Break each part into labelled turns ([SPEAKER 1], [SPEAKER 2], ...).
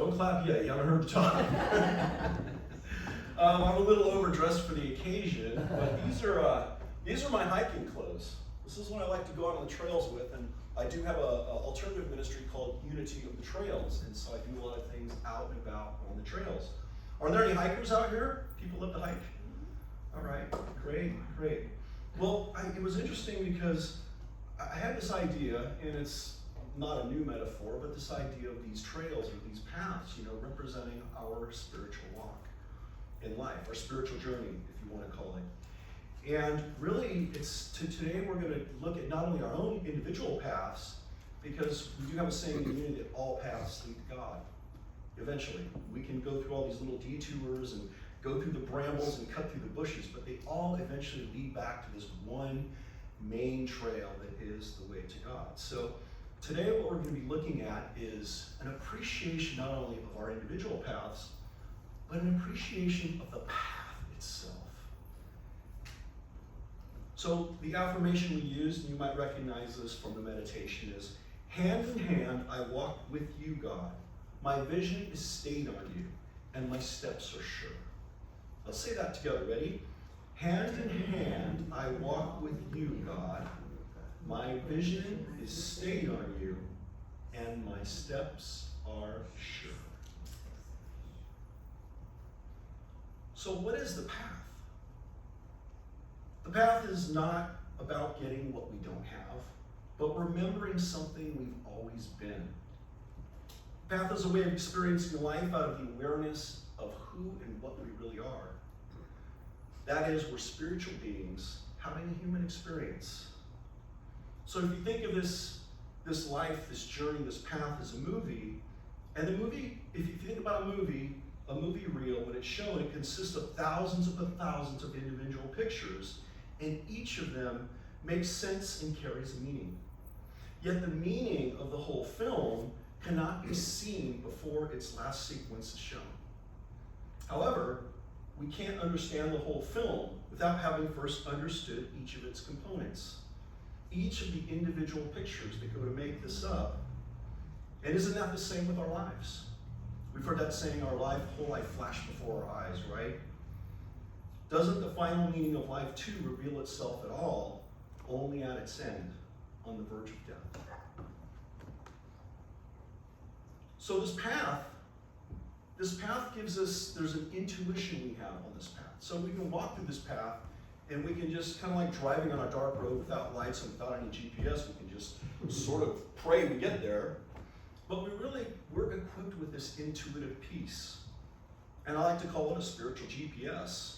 [SPEAKER 1] Don't clap yet, you haven't heard the talk. I'm a little overdressed for the occasion, but these are my hiking clothes. This is what I like to go out on the trails with, and I do have an alternative ministry called Unity of the Trails, and so I do a lot of things out and about on the trails. Are there any hikers out here? People love to hike? All right, great. Well, it was interesting because I had this idea, and it's not a new metaphor, but this idea of these trails or these paths, representing our spiritual walk in life, our spiritual journey, if you want to call it. And really, today we're going to look at not only our own individual paths, because we do have a saying in Unity that all paths lead to God. Eventually, we can go through all these little detours and go through the brambles and cut through the bushes, but they all eventually lead back to this one main trail that is the way to God. So today what we're going to be looking at is an appreciation not only of our individual paths, but an appreciation of the path itself. So the affirmation we used, and you might recognize this from the meditation, is, hand in hand I walk with you, God. My vision is stayed on you, and my steps are sure. Let's say that together. Ready? Hand in hand I walk with you, God. My vision is stayed on you, and my steps are sure. So what is the path? The path is not about getting what we don't have, but remembering something we've always been. The path is a way of experiencing life out of the awareness of who and what we really are. That is, we're spiritual beings having a human experience. So if you think of this life, this journey, this path as a movie, and the movie, if you think about a movie reel, when it's shown, it consists of thousands upon thousands of individual pictures, and each of them makes sense and carries a meaning. Yet the meaning of the whole film cannot be seen before its last sequence is shown. However, we can't understand the whole film without having first understood each of its components, each of the individual pictures that go to make this up. And isn't that the same with our lives? We've heard that saying, whole life flashed before our eyes, right? Doesn't the final meaning of life too reveal itself at all, only at its end, on the verge of death? So this path gives us, there's an intuition we have on this path. So we can walk through this path and we can just, kind of like driving on a dark road without lights and without any GPS, we can just sort of pray we get there. But we're equipped with this intuitive piece. And I like to call it a spiritual GPS.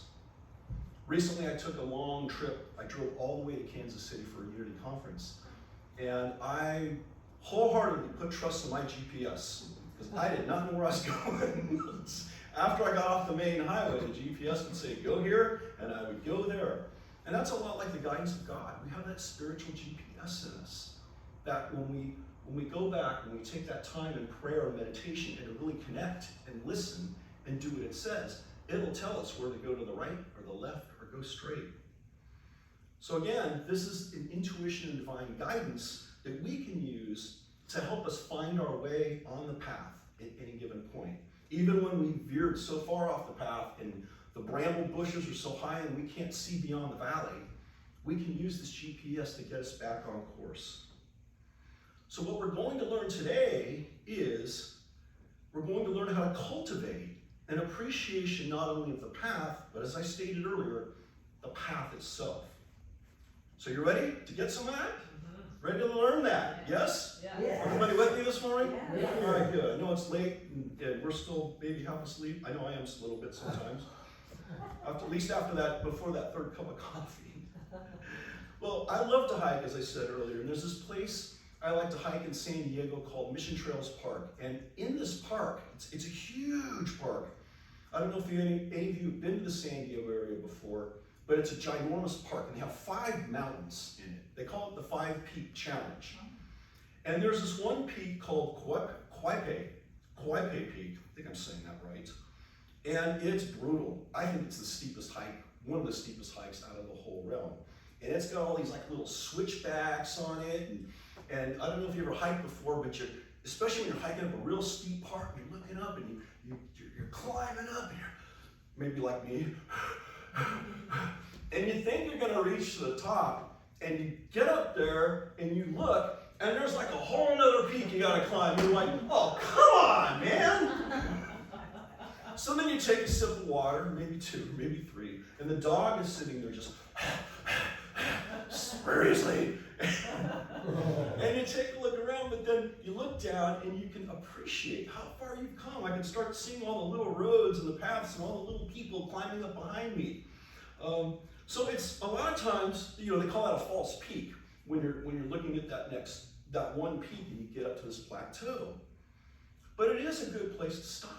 [SPEAKER 1] Recently I took a long trip. I drove all the way to Kansas City for a Unity conference. And I wholeheartedly put trust in my GPS, because I did not know where I was going. After I got off the main highway, the GPS would say, go here, and I would go there. And that's a lot like the guidance of God. We have that spiritual GPS in us, that when we go back, when we take that time in prayer and meditation and to really connect and listen and do what it says, it'll tell us where to go to the right or the left or go straight. So again, this is an intuition and divine guidance that we can use to help us find our way on the path at any given point. Even when we veered so far off the path and the bramble bushes are so high and we can't see beyond the valley, we can use this GPS to get us back on course. So what we're going to learn today is we're going to learn how to cultivate an appreciation not only of the path, but as I stated earlier, the path itself. So you ready to get some of that? Ready to learn that? Yes?
[SPEAKER 2] Yeah.
[SPEAKER 1] Everybody with me this morning?
[SPEAKER 2] Yeah.
[SPEAKER 1] All right, good. I know it's late and we're still maybe half asleep. I know I am a little bit sometimes. At least before that third cup of coffee. Well, I love to hike, as I said earlier, and there's this place I like to hike in San Diego called Mission Trails Park. And in this park, it's a huge park. I don't know if any of you have been to the San Diego area before, but it's a ginormous park, and they have 5 mountains in it. They call it the 5-Peak Challenge. And there's this one peak called Quaipe Peak. I think I'm saying that right. And it's brutal. I think it's the steepest hike, one of the steepest hikes out of the whole realm. And it's got all these like little switchbacks on it, and I don't know if you ever hiked before, but especially when you're hiking up a real steep part, and you're looking up and you're climbing up, and you're maybe like me, and you think you're going to reach the top, and you get up there and you look, and there's like a whole nother peak you got to climb. You're like, oh, come on, man. So then you take a sip of water, maybe 2, maybe 3, and the dog is sitting there just, seriously. And you take a look around, but then you look down and you can appreciate how far you've come. I can start seeing all the little roads and the paths and all the little people climbing up behind me. So it's a lot of times, they call that a false peak when you're looking at that one peak and you get up to this plateau. But it is a good place to stop.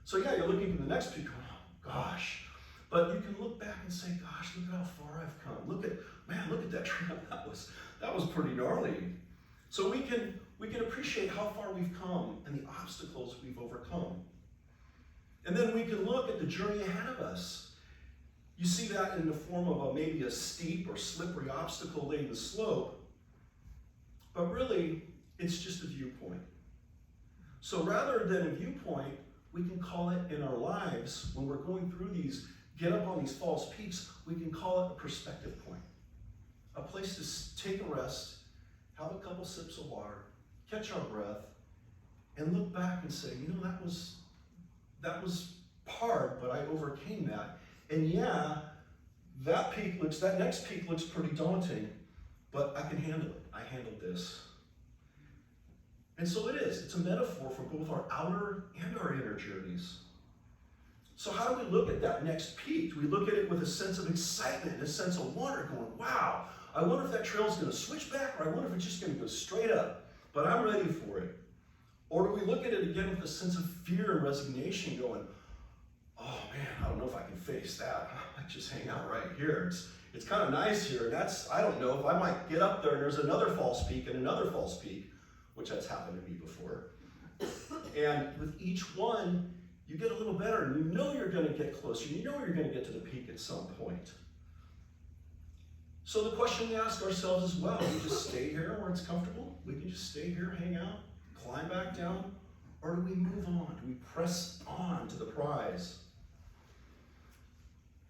[SPEAKER 1] So yeah, you're looking at the next peak, going, oh gosh. But you can look back and say, gosh, look at how far I've come. Look at that trail. That was pretty gnarly. So we can appreciate how far we've come and the obstacles we've overcome. And then we can look at the journey ahead of us. You see that in the form of maybe a steep or slippery obstacle laden slope. But really, it's just a viewpoint. So rather than a viewpoint, we can call it in our lives, when we're going through these, get up on these false peaks, we can call it a perspective point. A place to take a rest, have a couple sips of water, catch our breath, and look back and say, that was hard, but I overcame that. And yeah, that next peak looks pretty daunting, but I can handle it. I handled this. And so it is. It's a metaphor for both our outer and our inner journeys. So how do we look at that next peak? Do we look at it with a sense of excitement, a sense of wonder, going, wow, I wonder if that trail is going to switch back, or I wonder if it's just going to go straight up, but I'm ready for it. Or do we look at it again with a sense of fear and resignation, going, oh man, I don't know if I can face that. I just hang out right here. It's kind of nice here. And I don't know if I might get up there and there's another false peak and another false peak, which has happened to me before. And with each one, you get a little better, and you know you're going to get closer. You know you're going to get to the peak at some point. So the question we ask ourselves is, well, do we just stay here where it's comfortable? We can just stay here, hang out, climb back down, or do we move on? Do we press on to the prize?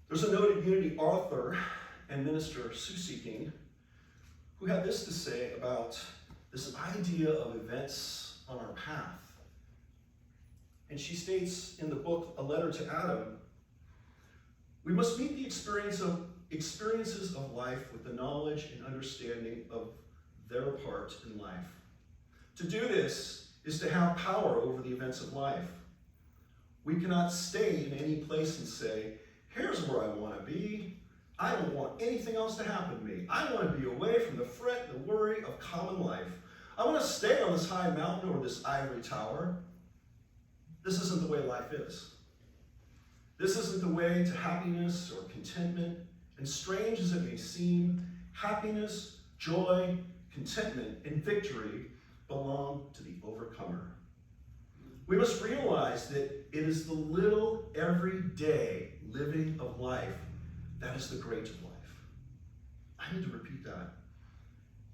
[SPEAKER 1] There's a noted Unity author and minister, Susie King, who had this to say about this idea of events on our path. And she states in the book, A Letter to Adam, we must meet the experiences of life with the knowledge and understanding of their part in life. To do this is to have power over the events of life. We cannot stay in any place and say, here's where I want to be. I don't want anything else to happen to me. I want to be away from the fret, the worry of common life. I want to stay on this high mountain or this ivory tower. This isn't the way life is. This isn't the way to happiness or contentment. And strange as it may seem, happiness, joy, contentment, and victory belong to the overcomer. We must realize that it is the little everyday living of life that is the great of life. I need to repeat that.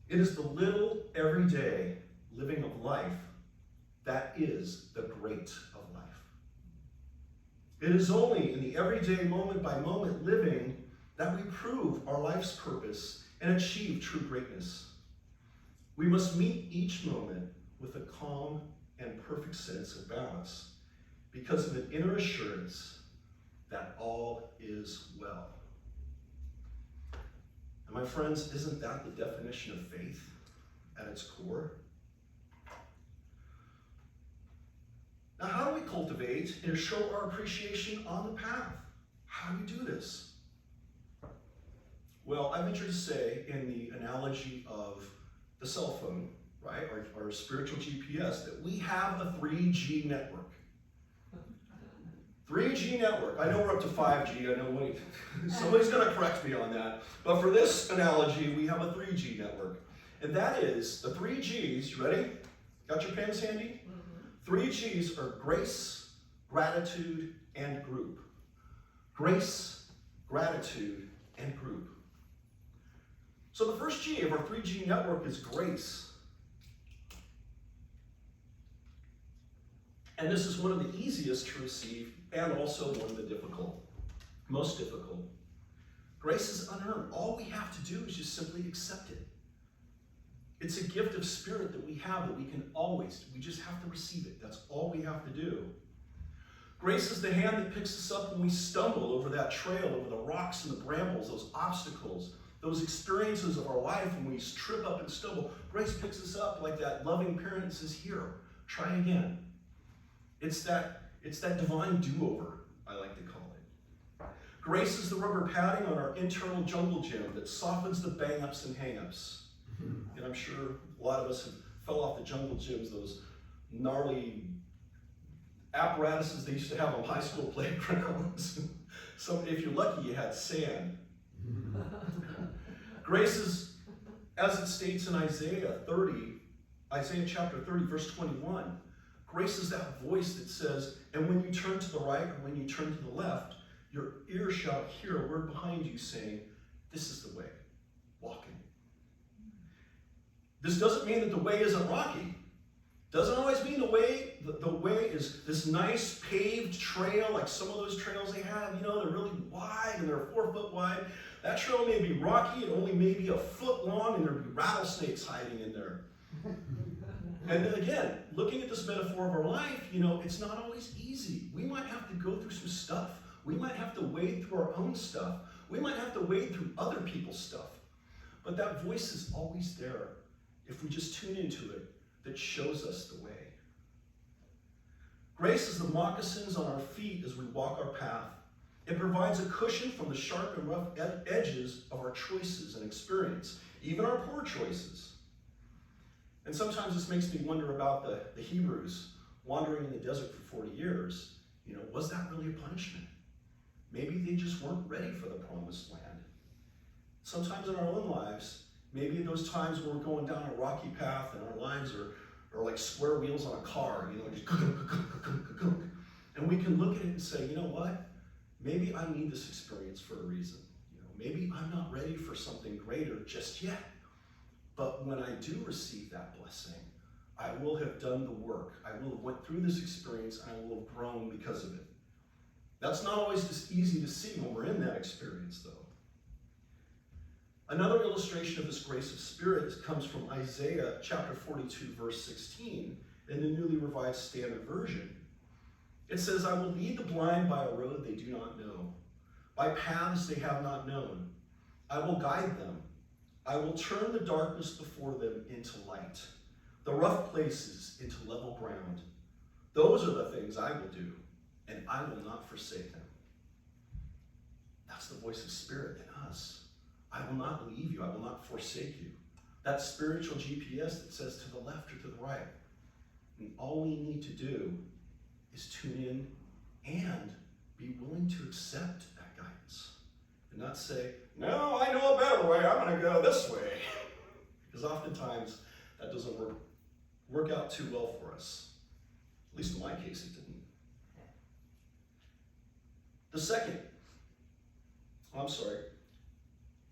[SPEAKER 1] It is the little everyday living of life that is the great of life. It is only in the everyday moment by moment living that we prove our life's purpose and achieve true greatness. We must meet each moment with a calm and perfect sense of balance because of an inner assurance that all is well. And my friends, isn't that the definition of faith at its core? Now, how do we cultivate and show our appreciation on the path? How do we do this? Well, I venture to say, in the analogy of the cell phone, right, our spiritual GPS, that we have a 3G network. 3G network. I know we're up to 5G. I know somebody's going to correct me on that. But for this analogy, we have a 3G network. And that is the 3 Gs. You ready? Got your pens handy? 3 Gs are grace, gratitude, and group. Grace, gratitude, and group. So the first G of our 3G network is grace. And this is one of the easiest to receive and also one of the most difficult. Grace is unearned. All we have to do is just simply accept it. It's a gift of spirit that we have that we just have to receive it. That's all we have to do. Grace is the hand that picks us up when we stumble over that trail, over the rocks and the brambles, those obstacles, those experiences of our life when we trip up and stumble. Grace picks us up like that loving parent and says, here, try again. It's that divine do-over, I like to call it. Grace is the rubber padding on our internal jungle gym that softens the bang-ups and hang-ups. And I'm sure a lot of us have fell off the jungle gyms, those gnarly apparatuses they used to have on high school playgrounds. So if you're lucky, you had sand. Grace is, as it states in Isaiah chapter 30, verse 21, grace is that voice that says, and when you turn to the right or when you turn to the left, your ear shall hear a word behind you saying, this is the way, walk in it. This doesn't mean that the way isn't rocky. Doesn't always mean the way is this nice paved trail, like some of those trails they have, they're really wide and they're 4 foot wide. That trail may be rocky, it only may be a foot long, and there'd be rattlesnakes hiding in there. And then again, looking at this metaphor of our life, it's not always easy. We might have to go through some stuff. We might have to wade through our own stuff. We might have to wade through other people's stuff. But that voice is always there if we just tune into it, that shows us the way. Grace is the moccasins on our feet as we walk our path. It provides a cushion from the sharp and rough edges of our choices and experience, even our poor choices. And sometimes this makes me wonder about the Hebrews wandering in the desert for 40 years. Was that really a punishment? Maybe they just weren't ready for the promised land. Sometimes in our own lives, maybe in those times when we're going down a rocky path and our lives are like square wheels on a car, just and we can look at it and say, you know what? Maybe I need this experience for a reason. Maybe I'm not ready for something greater just yet. But when I do receive that blessing, I will have done the work. I will have went through this experience and I will have grown because of it. That's not always just easy to see when we're in that experience, though. Another illustration of this grace of spirit comes from Isaiah chapter 42, verse 16, in the newly revised standard version. It says, I will lead the blind by a road they do not know, by paths they have not known. I will guide them. I will turn the darkness before them into light, the rough places into level ground. Those are the things I will do, and I will not forsake them. That's the voice of spirit in us. I will not leave you. I will not forsake you. That spiritual GPS that says to the left or to the right. And all we need to do is tune in and be willing to accept that guidance. And not say, no, I know a better way. I'm going to go this way. Because oftentimes that doesn't work out too well for us. At least in my case, it didn't.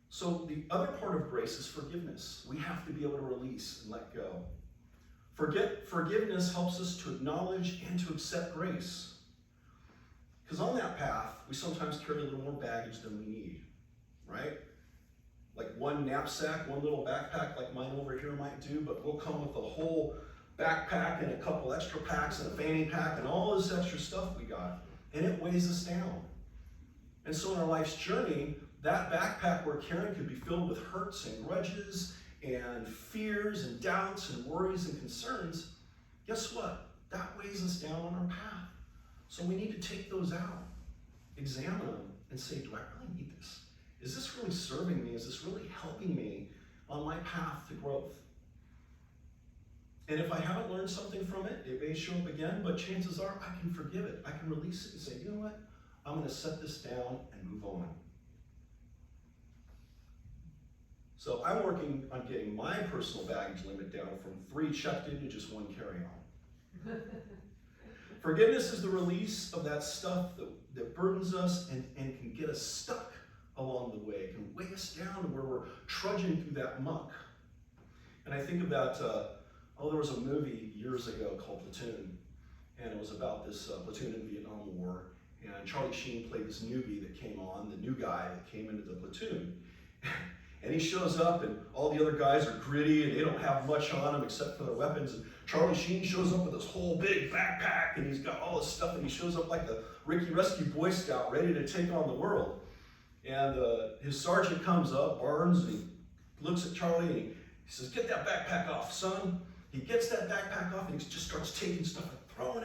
[SPEAKER 1] So the other part of grace is forgiveness. We have to be able to release and let go. Forgiveness helps us to acknowledge and to accept grace. Because on that path, we sometimes carry a little more baggage than we need, right? Like one knapsack, one little backpack like mine over here might do, but we'll come with a whole backpack and a couple extra packs and a fanny pack and all this extra stuff we got, and it weighs us down. And so in our life's journey, that backpack we're carrying could be filled with hurts and grudges and fears and doubts and worries and concerns. Guess what? That weighs us down on our path. So we need to take those out, examine them, and say, do I really need this? Is this really serving me? Is this really helping me on my path to growth? And if I haven't learned something from it, it may show up again, but chances are I can forgive it. I can release it and say, you know what? I'm going to set this down and move on. So I'm working on getting my personal baggage limit down from 3 checked in to just 1 carry-on. Forgiveness is the release of that stuff that burdens us and can get us stuck along the way. It can weigh us down to where we're trudging through that muck. And I think about, there was a movie years ago called Platoon. and it was about this platoon in the Vietnam War, and Charlie Sheen played this newbie that came on, the new guy that came into the platoon. And he shows up, and all the other guys are gritty, and they don't have much on them except for their weapons. And Charlie Sheen shows up with this whole big backpack, and he's got all this stuff, and he shows up like the Ricky Rescue Boy Scout, ready to take on the world. And his sergeant comes up, Barnes, and he looks at Charlie, and he says, "Get that backpack off, son." He gets that backpack off, and he just starts taking stuff and throwing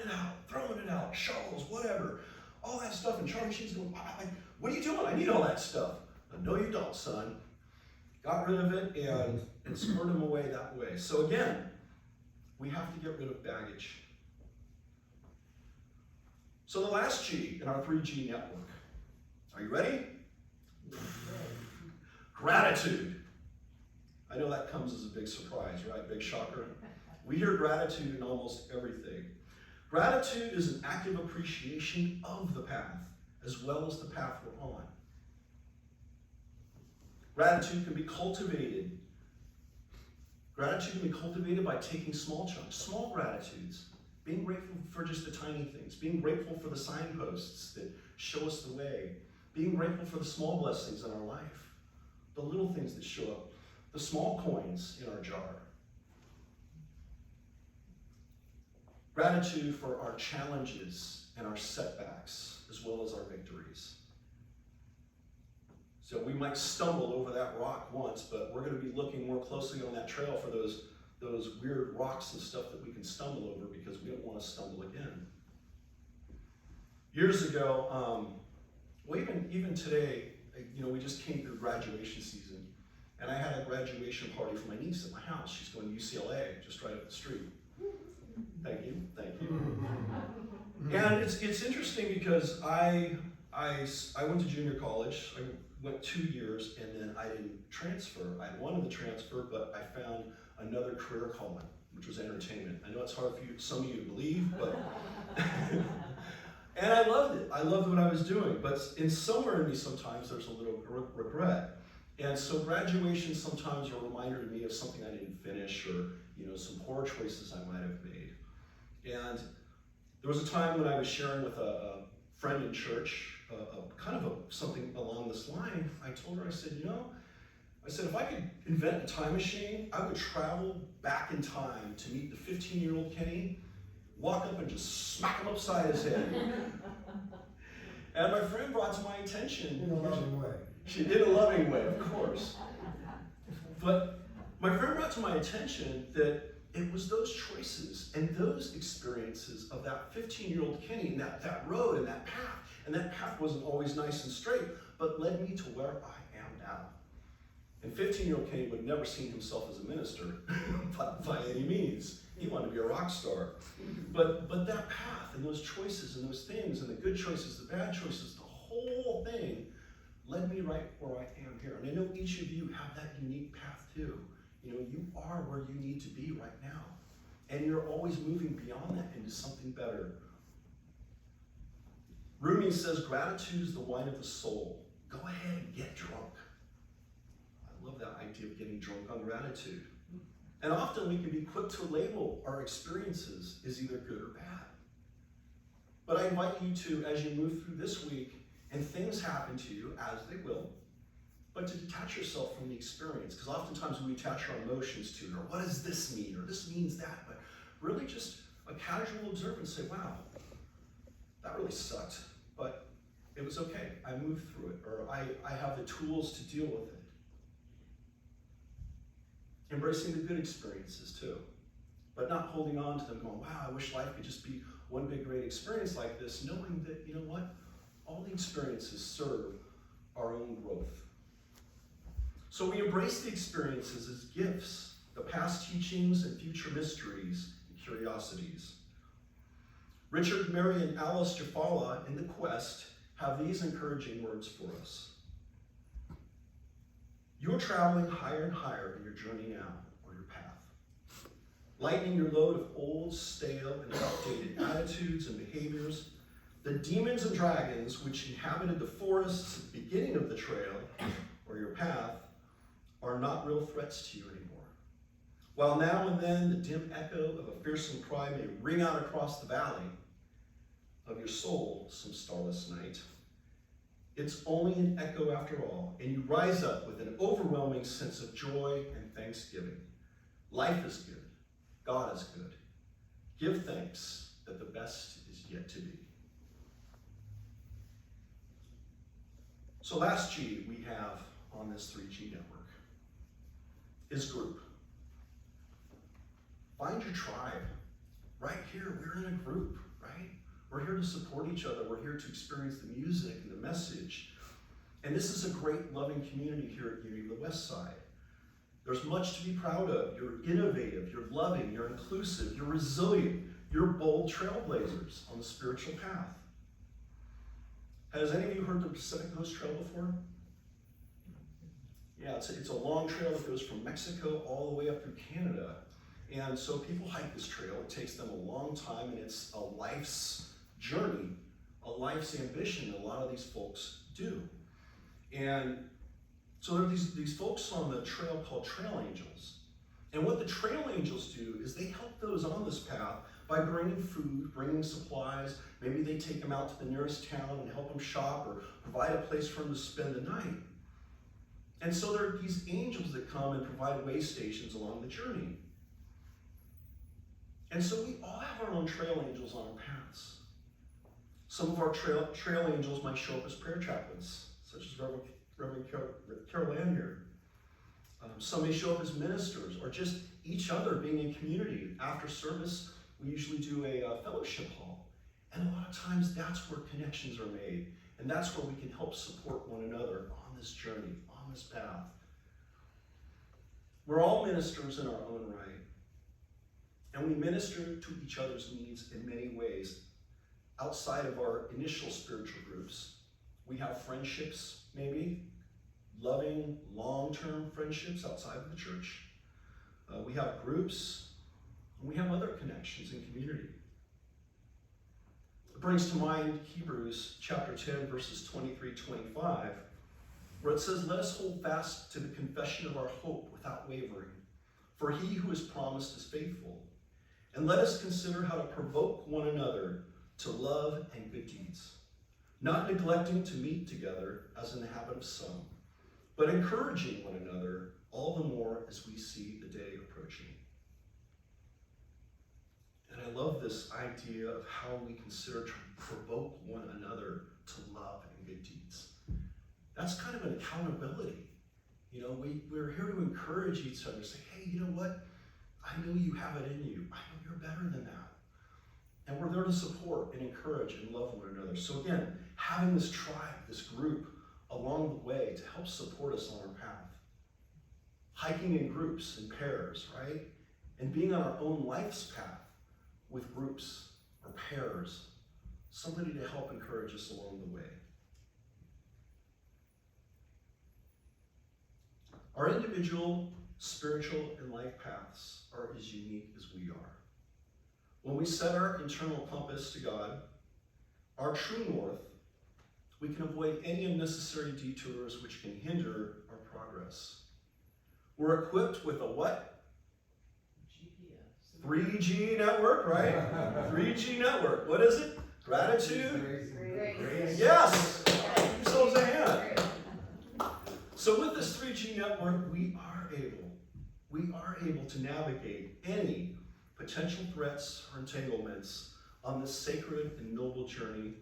[SPEAKER 1] it out, shovels, whatever, all that stuff. And Charlie Sheen's going, "What are you doing? I need all that stuff." "No, you don't, son." Got rid of it and spurred him away that way. So again, we have to get rid of baggage. So the last G in our 3G network. Are you ready? Gratitude. I know that comes as a big surprise, right? Big shocker. We hear gratitude in almost everything. Gratitude is an active appreciation of the path as well as the path we're on. Gratitude can be cultivated. Gratitude can be cultivated by taking small chunks, small gratitudes, being grateful for just the tiny things, being grateful for the signposts that show us the way, being grateful for the small blessings in our life, the little things that show up, the small coins in our jar. Gratitude for our challenges and our setbacks, as well as our victories. So we might stumble over that rock once, but we're going to be looking more closely on that trail for those weird rocks and stuff that we can stumble over, because we don't want to stumble again. Years ago, well, even today, we just came through graduation season, and I had a graduation party for my niece at my house. She's going to UCLA, just right up the street. Thank you. And it's interesting because I went to junior college. I went 2 years, and then I didn't transfer. I wanted to transfer, but I found another career calling, which was entertainment. I know it's hard for some of you to believe, but and I loved it. I loved what I was doing, but somewhere in me sometimes there's a little regret. And so graduation sometimes are a reminder to me of something I didn't finish, or some poor choices I might have made. And there was a time when I was sharing with a friend in church, something along this line. I told her, I said, if I could invent a time machine, I would travel back in time to meet the 15-year-old Kenny, walk up and just smack him upside his head. And my friend brought to my attention.
[SPEAKER 2] In a loving way.
[SPEAKER 1] She did a loving way, of course. But my friend brought to my attention that it was those choices and those experiences of that 15-year-old Kenny, and that road and that path. And that path wasn't always nice and straight, but led me to where I am now. And 15-year-old Kenny would have never seen himself as a minister by any means. He wanted to be a rock star. But that path and those choices and those things and the good choices, the bad choices, the whole thing led me right where I am here. And I know each of you have that unique path too. You are where you need to be right now. And you're always moving beyond that into something better. Rumi says, gratitude is the wine of the soul. Go ahead and get drunk. I love that idea of getting drunk on gratitude. And often we can be quick to label our experiences as either good or bad. But I invite you to, as you move through this week, and things happen to you, as they will, but to detach yourself from the experience. Because oftentimes we attach our emotions to it, or what does this mean, or this means that. But really just a casual observer and say, wow, that really sucked, but it was okay. I moved through it, or I have the tools to deal with it. Embracing the good experiences too, but not holding on to them going, wow, I wish life could just be one big great experience like this, knowing that, all the experiences serve our own growth. So we embrace the experiences as gifts, the past teachings and future mysteries and curiosities. Richard, Mary, and Alice Jafala in The Quest have these encouraging words for us. You're traveling higher and higher in your journey now, or your path. Lightening your load of old, stale, and outdated attitudes and behaviors, the demons and dragons which inhabited the forests at the beginning of the trail, or your path, are not real threats to you anymore. While now and then the dim echo of a fearsome cry may ring out across the valley of your soul some starless night, it's only an echo after all, and you rise up with an overwhelming sense of joy and thanksgiving. Life is good. God is good. Give thanks that the best is yet to be. So last G we have on this 3G network is group. Find your tribe. Right here, we're in a group, right? We're here to support each other. We're here to experience the music and the message. And this is a great, loving community here at Unity of the West Side. There's much to be proud of. You're innovative, you're loving, you're inclusive, you're resilient, you're bold trailblazers on the spiritual path. Has any of you heard the Pacific Coast Trail before? Yeah, it's a long trail that goes from Mexico all the way up through Canada. And so people hike this trail. It takes them a long time, and it's a life's journey, a life's ambition that a lot of these folks do. And so there are these folks on the trail called trail angels. And what the trail angels do is they help those on this path by bringing food, bringing supplies. Maybe they take them out to the nearest town and help them shop or provide a place for them to spend the night. And so there are these angels that come and provide way stations along the journey. And so we all have our own trail angels on our paths. Some of our trail angels might show up as prayer chaplains, such as Reverend Carol Ann here. Some may show up as ministers, or just each other being in community. After service, we usually do a fellowship hall. And a lot of times that's where connections are made. And that's where we can help support one another on this journey, on this path. We're all ministers in our own right. And we minister to each other's needs in many ways outside of our initial spiritual groups. We have friendships, maybe, loving, long-term friendships outside of the church. We have groups, and we have other connections in community. It brings to mind Hebrews chapter 10, verses 23-25, where it says, "Let us hold fast to the confession of our hope without wavering, for he who has promised is faithful. And let us consider how to provoke one another to love and good deeds, not neglecting to meet together as in the habit of some, but encouraging one another all the more as we see the day approaching." And I love this idea of how we consider to provoke one another to love and good deeds. That's kind of an accountability. You know, we're here to encourage each other, say, hey, you know what? I know you have it in you. I know you're better than that. And we're there to support and encourage and love one another. So again, having this tribe, this group along the way to help support us on our path. Hiking in groups, in pairs, right? And being on our own life's path with groups or pairs, somebody to help encourage us along the way. Our individual spiritual and life paths are as unique as we are. When we set our internal compass to God, our true north, we can avoid any unnecessary detours which can hinder our progress. We're equipped with a what?
[SPEAKER 2] GPS.
[SPEAKER 1] 3G network, right? 3G network. What is it? Gratitude?
[SPEAKER 2] Grace.
[SPEAKER 1] Yes! Give yourselves a hand. So with this 3G network, we are able to navigate any potential threats or entanglements on this sacred and noble journey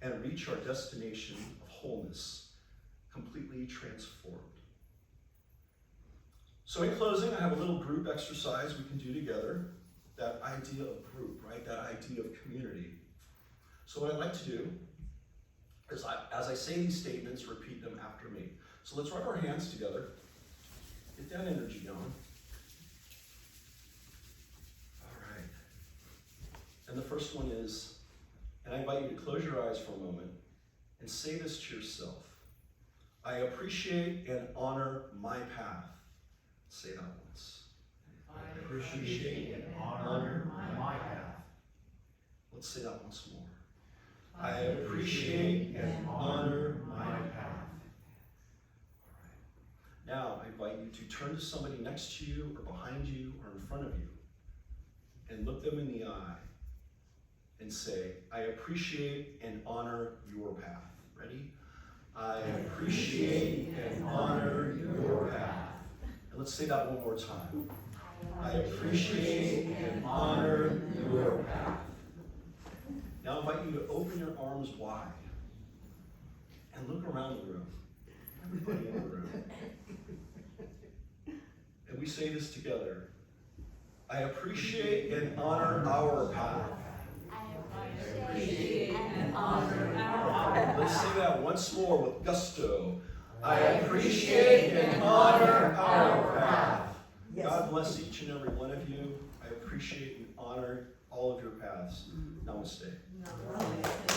[SPEAKER 1] and reach our destination of wholeness, completely transformed. So in closing, I have a little group exercise we can do together. That idea of group, right? That idea of community. So what I'd like to do is, as I say these statements, repeat them after me. So let's rub our hands together. Get that energy going. All right. And the first one is, and I invite you to close your eyes for a moment and say this to yourself. I appreciate and honor my path. Say that once.
[SPEAKER 2] I appreciate and honor my path.
[SPEAKER 1] Let's say that once more. I appreciate and honor my path. All right. Now, I invite you to turn to somebody next to you or behind you or in front of you and look them in the eye and say, I appreciate and honor your path. Ready? I appreciate and honor your path. And let's say that one more time. I appreciate and honor your path. Now I invite you to open your arms wide and look around the room. Everybody in the room. And we say this together. I appreciate and honor our path.
[SPEAKER 3] I appreciate and honor our path.
[SPEAKER 1] Let's say that once more with gusto. I appreciate and honor our path.
[SPEAKER 4] Yes.
[SPEAKER 1] God bless each and every one of you. I appreciate and honor all of your paths. Namaste.
[SPEAKER 3] Namaste.